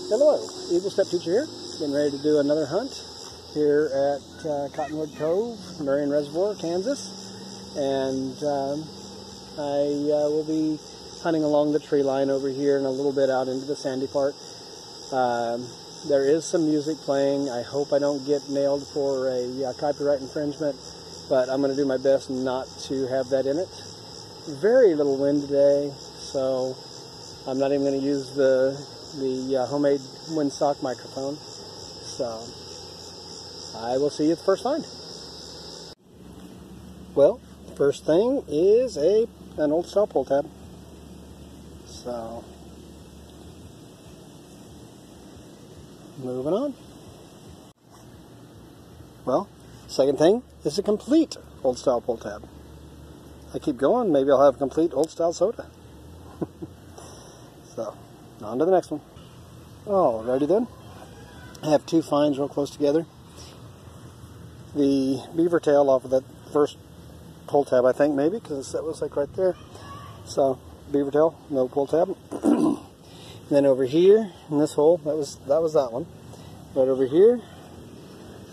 Hello, Eagle Step Teacher here, getting ready to do another hunt here at Cottonwood Cove, Marion Reservoir, Kansas, and I will be hunting along the tree line over here and a little bit out into the sandy part. There is some music playing. I hope I don't get nailed for a copyright infringement, but I'm going to do my best not to have that in it. Very little wind today, so I'm not even going to use the homemade windsock microphone. So I will see you at the first find. Well, first thing is an old style pull tab. So moving on. Well, second thing is a complete old style pull tab. I keep going, maybe I'll have a complete old style soda. So, on to the next one. Alrighty then. I have two finds real close together. The beaver tail off of that first pull tab, I think, maybe, because that was like right there. So, beaver tail, no pull tab. Then over here, in this hole, that was that one. Right over here,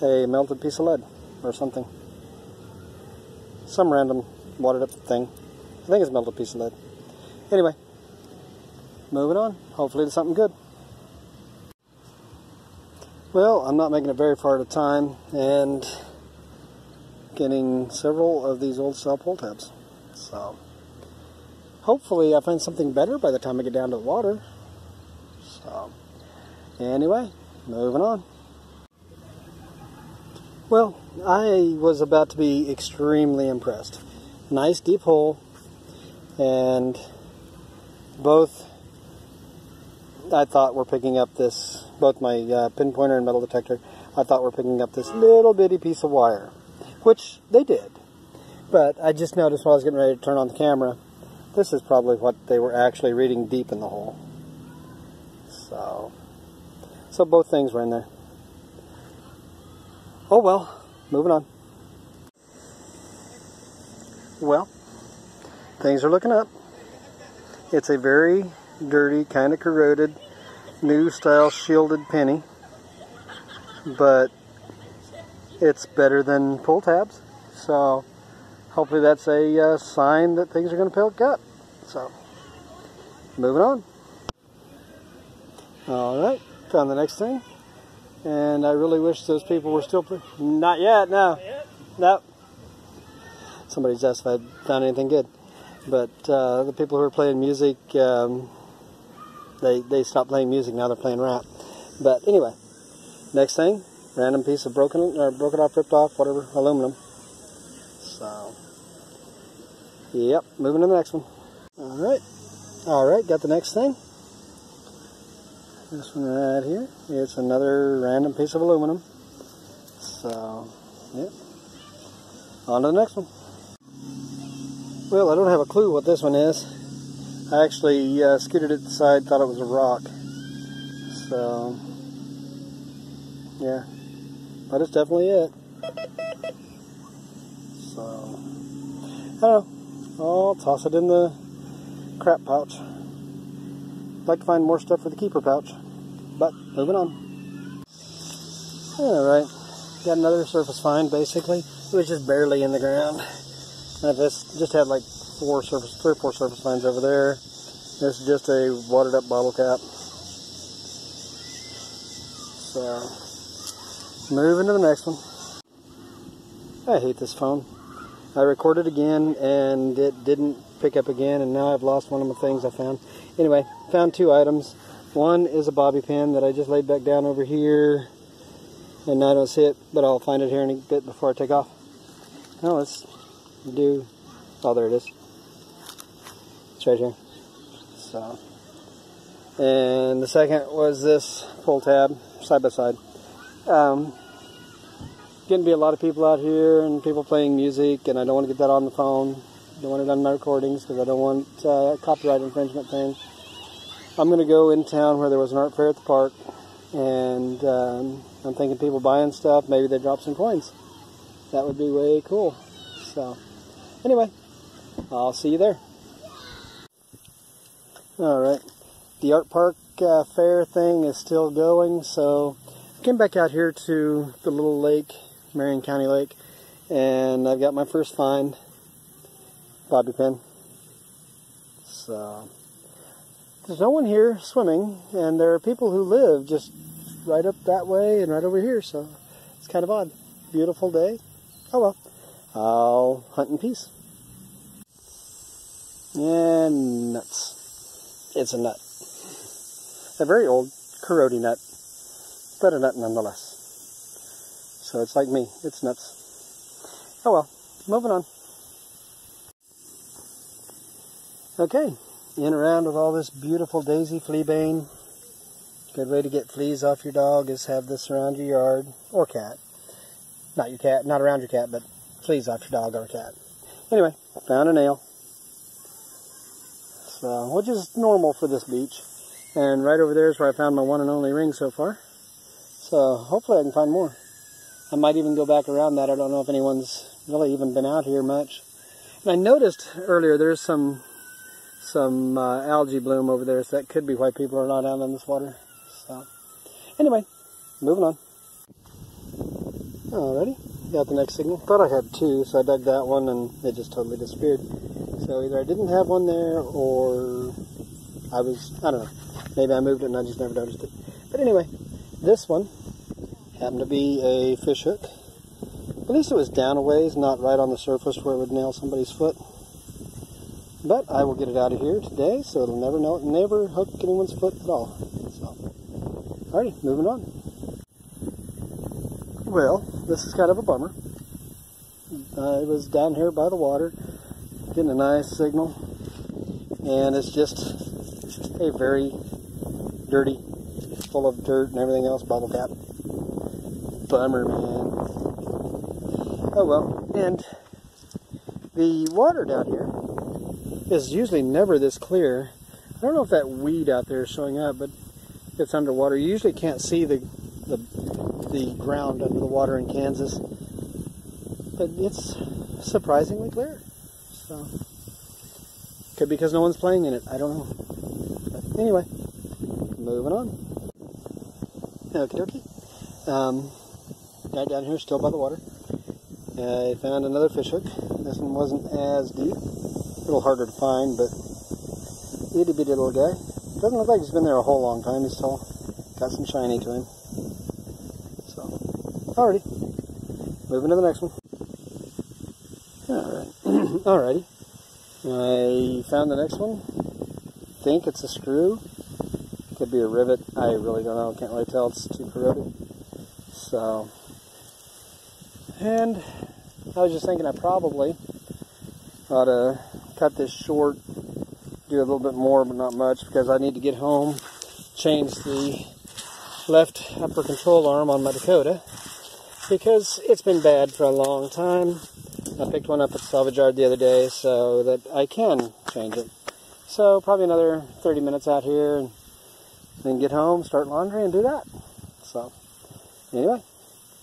a melted piece of lead, or something. Some random wadded up thing. I think it's a melted piece of lead. Anyway, moving on. Hopefully it's something good. Well, I'm not making it very far at a time, and getting several of these old style pull tabs. So, hopefully I find something better by the time I get down to the water. So, anyway, moving on. Well, I was about to be extremely impressed. Nice deep hole, and both I thought were picking up this, both my pinpointer and metal detector, I thought were picking up this little bitty piece of wire, which they did. But I just noticed while I was getting ready to turn on the camera, this is probably what they were actually reading deep in the hole. So both things were in there. Oh well, moving on. Well, things are looking up. It's a very dirty, kind of corroded, new style shielded penny, but it's better than pull tabs, so hopefully that's a sign that things are going to pick up. So, moving on. Alright, found the next thing, and I really wish those people were still not yet, no. Nope. Somebody's asked if I found anything good. But the people who are playing music, they stopped playing music, now they're playing rap. But anyway, next thing, random piece of broken off, ripped off, whatever, aluminum. So, yep, moving to the next one. Alright, got the next thing. This one right here, it's another random piece of aluminum. So, yep, on to the next one. Well, I don't have a clue what this one is. I actually scooted it aside, thought it was a rock. So, yeah. But it's definitely it. So, I don't know. I'll toss it in the crap pouch. I'd like to find more stuff for the keeper pouch. But, moving on. Alright. Got another surface find, basically. It was just barely in the ground. I just had like 3 or 4 surface finds over there. This is just a watered up bottle cap. So, moving to the next one. I hate this phone. I recorded again and it didn't pick up again, and now I've lost one of the things I found. Anyway, found 2 items. One is a bobby pin that I just laid back down over here, and now I don't see it, but I'll find it here in a bit before I take off. Now let's do, oh, there it is. It's right here. So, and the second was this pull tab, side by side. Getting to be a lot of people out here and people playing music, and I don't want to get that on the phone. Don't want it on my recordings because I don't want a copyright infringement thing. I'm going to go in town where there was an art fair at the park, and I'm thinking people buying stuff, maybe they drop some coins. That would be way cool. So, anyway, I'll see you there. Alright, the art park fair thing is still going, so I came back out here to the little lake, Marion County Lake, and I've got my first find, bobby pin. So there's no one here swimming, and there are people who live just right up that way and right over here, so it's kind of odd. Beautiful day. Oh well, I'll hunt in peace. And nuts. It's a nut. A very old Corody nut, but a nut nonetheless. So it's like me, it's nuts. Oh well, moving on. Okay, in and around with all this beautiful daisy fleabane. Good way to get fleas off your dog is have this around your yard, or cat. Not your cat, not around your cat, but fleas off your dog or cat. Anyway, found a nail. So, which is normal for this beach. And right over there is where I found my one and only ring so far. So hopefully I can find more. I might even go back around that. I don't know if anyone's really even been out here much. And I noticed earlier there's some algae bloom over there, so that could be why people are not out in this water. So anyway, moving on. Alrighty, got the next signal. Thought I had two, so I dug that one and it just totally disappeared. So either I didn't have one there, or I don't know. Maybe I moved it and I just never noticed it. But anyway, this one happened to be a fish hook. At least it was down a ways, not right on the surface where it would nail somebody's foot. But I will get it out of here today, so it'll never hook anyone's foot at all. So, alrighty, moving on. Well, this is kind of a bummer. I was down here by the water, getting a nice signal, and it's just a very dirty, full of dirt and everything else bottle cap. Bummer, man. Oh well, and the water down here is usually never this clear. I don't know if that weed out there is showing up, but it's underwater. You usually can't see the ground under the water in Kansas, but it's surprisingly clear. So could be because no one's playing in it. I don't know. But anyway, moving on. Okie dokie. Right down here, still by the water. I found another fish hook. This one wasn't as deep. A little harder to find, but itty bitty little guy. Doesn't look like he's been there a whole long time. He's still got some shiny to him. So, alrighty. Moving to the next one. Alright. Alrighty. I found the next one. I think it's a screw. Could be a rivet. I really don't know. Can't really tell. It's too corroded. So, and I was just thinking I probably ought to cut this short, do a little bit more, but not much, because I need to get home, change the left upper control arm on my Dakota, because it's been bad for a long time. I picked one up at the salvage yard the other day so that I can change it. So probably another 30 minutes out here, and then get home, start laundry, and do that. So anyway,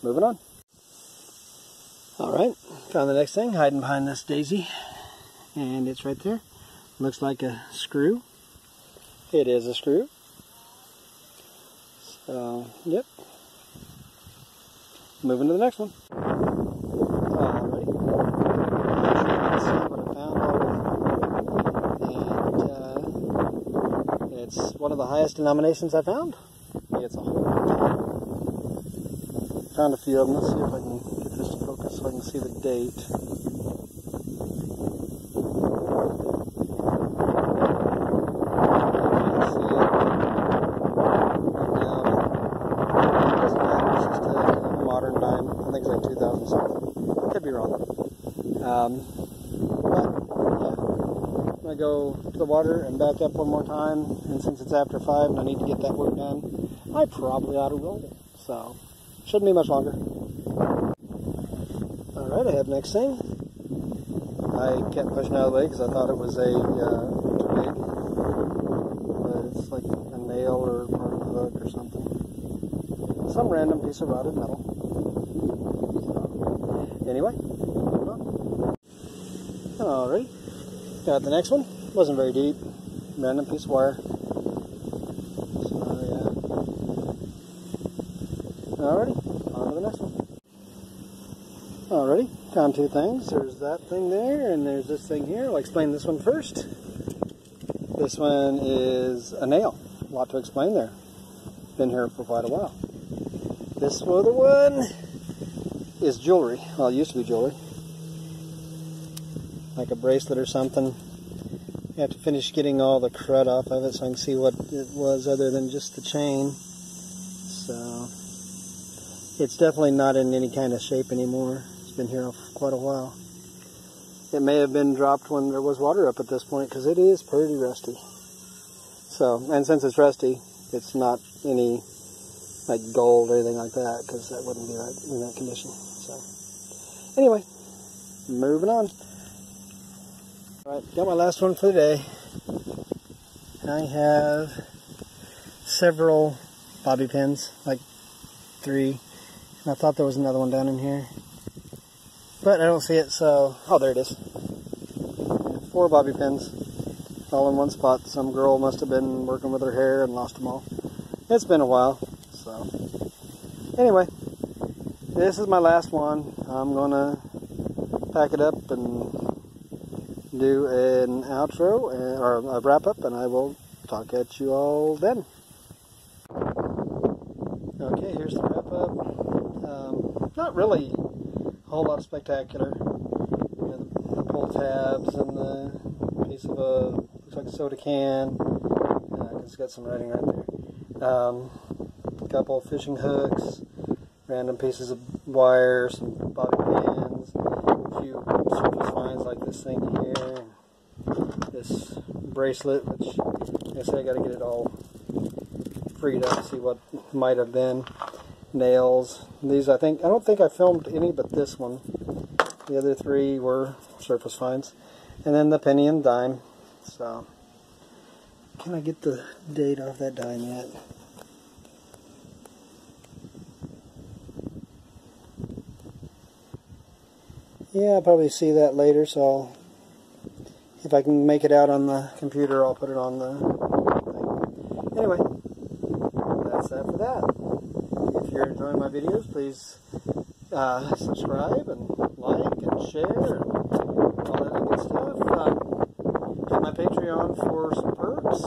moving on. Alright, found the next thing, hiding behind this daisy. And it's right there. Looks like a screw. It is a screw. So, yep. Moving to the next one. Alright. Let's see what I found already. And it's one of the highest denominations I found. It's a whole. Found a few of them. Let's see if I can get this to focus so I can see the date. Could be wrong. But, yeah. I'm going to go to the water and back up one more time, and since it's after 5 and I need to get that work done, I probably ought to roll. So, shouldn't be much longer. Alright, I have next thing. I kept pushing out of the way because I thought it was a twig, but it's like a nail or part of a hook or something. Some random piece of rotted metal. Anyway, alright, got the next one. Wasn't very deep. Random piece of wire. found two things. There's that thing there, and there's this thing here. I'll explain this one first. This one is a nail. A lot to explain there. Been here for quite a while. This other one is jewelry. Well, it used to be jewelry. Like a bracelet or something. You have to finish getting all the crud off of it so I can see what it was other than just the chain. So, it's definitely not in any kind of shape anymore. It's been here for quite a while. It may have been dropped when there was water up at this point because it is pretty rusty. So, and since it's rusty, it's not any like gold or anything like that because that wouldn't be right in that condition. So, anyway, moving on. Alright, got my last one for the day. I have several bobby pins, like 3. And I thought there was another one down in here. But I don't see it, so... Oh, there it is. 4 bobby pins, all in one spot. Some girl must have been working with her hair and lost them all. It's been a while, so... Anyway, this is my last one. I'm going to pack it up and do an outro, or a wrap-up, and I will talk at you all then. Okay, here's the wrap-up. Not really a whole lot spectacular. You know, the pull tabs and the piece of a, looks like a soda can. It's got some writing right there. A couple of fishing hooks, random pieces of wire, some bobby pins, a few surface finds like this thing here, this bracelet, which I guess I got to get it all freed up to see what might have been. Nails. These I don't think I filmed any but this one. The other 3 were surface finds. And then the penny and dime. So, can I get the date off that dime yet? Yeah, I'll probably see that later, so if I can make it out on the computer, I'll put it on the thing. Anyway, that's that for that. If you're enjoying my videos, please subscribe and like and share and all that good stuff. Hit my Patreon for some perks.